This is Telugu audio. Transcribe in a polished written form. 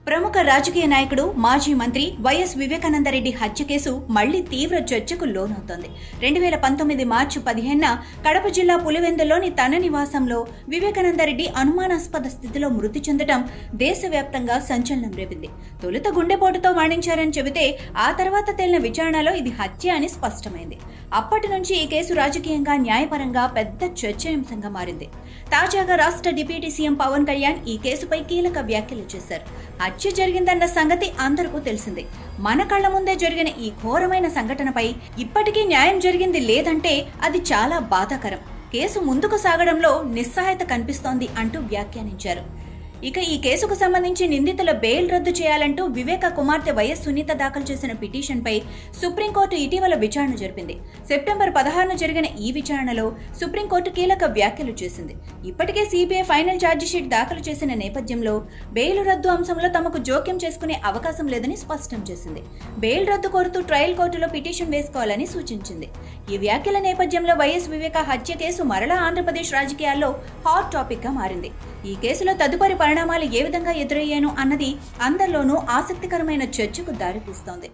ప్రముఖ రాజకీయ నాయకుడు మాజీ మంత్రి వైఎస్ వివేకానందరెడ్డి హత్య కేసు మళ్లీ తీవ్ర చర్చకు లోనవుతోంది. 2019 మార్చి 15న కడప జిల్లా పులివెందులోని తన నివాసంలో వివేకానందరెడ్డి అనుమానాస్పద స్థితిలో మృతి చెందడం దేశవ్యాప్తంగా సంచలనం రేపింది. తొలుత గుండెపోటుతో మరణించారని చెబితే ఆ తర్వాత తేలిన విచారణలో ఇది హత్య అని స్పష్టమైంది. అప్పటి నుంచి ఈ కేసు రాజకీయంగా, న్యాయపరంగా పెద్ద చర్చాంశంగా మారింది. తాజాగా రాష్ట్ర డిప్యూటీ సీఎం పవన్ కళ్యాణ్ ఈ కేసుపై కీలక వ్యాఖ్యలు చేశారు. హత్య జరిగిందన్న సంగతి అందరికీ తెలిసిందే. మన కళ్ల ముందే జరిగిన ఈ ఘోరమైన సంఘటనపై ఇప్పటికీ న్యాయం జరిగింది లేదంటే అది చాలా బాధాకరం. కేసు ముందుకు సాగడంలో నిస్సహాయత కనిపిస్తోంది అంటూ వ్యాఖ్యానించారు. ఇక ఈ కేసుకు సంబంధించి నిందితుల బెయిల్ రద్దు చేయాలంటూ వివేక కుమార్తె వైఎస్ సునీత దాఖలు చేసిన పిటిషన్పై సుప్రీంకోర్టు ఇటీవల విచారణ జరిపింది. సెప్టెంబర్ 16న జరిగిన ఈ విచారణలో సుప్రీంకోర్టు కీలక వ్యాఖ్యలు చేసింది. ఇప్పటికే సిబిఐ ఫైనల్ ఛార్జిషీట్ దాఖలు చేసిన నేపథ్యంలో బెయిల్ రద్దు అంశంలో తమకు జోక్యం చేసుకునే అవకాశం లేదని స్పష్టం చేసింది. బెయిల్ రద్దు కోరుతూ ట్రయల్ కోర్టులో పిటిషన్ వేసుకోవాలని సూచించింది. ఈ వ్యాఖ్యల నేపథ్యంలో వైఎస్ వివేక హత్య కేసు మరలా ఆంధ్రప్రదేశ్ రాజకీయాల్లో హాట్ టాపిక్ గా మారింది. ఈ కేసులో తదుపరి పరిణామాలు ఏ విధంగా ఎదురయ్యాను అన్నది అందరిలోనూ ఆసక్తికరమైన చర్చకు దారితీస్తోంది.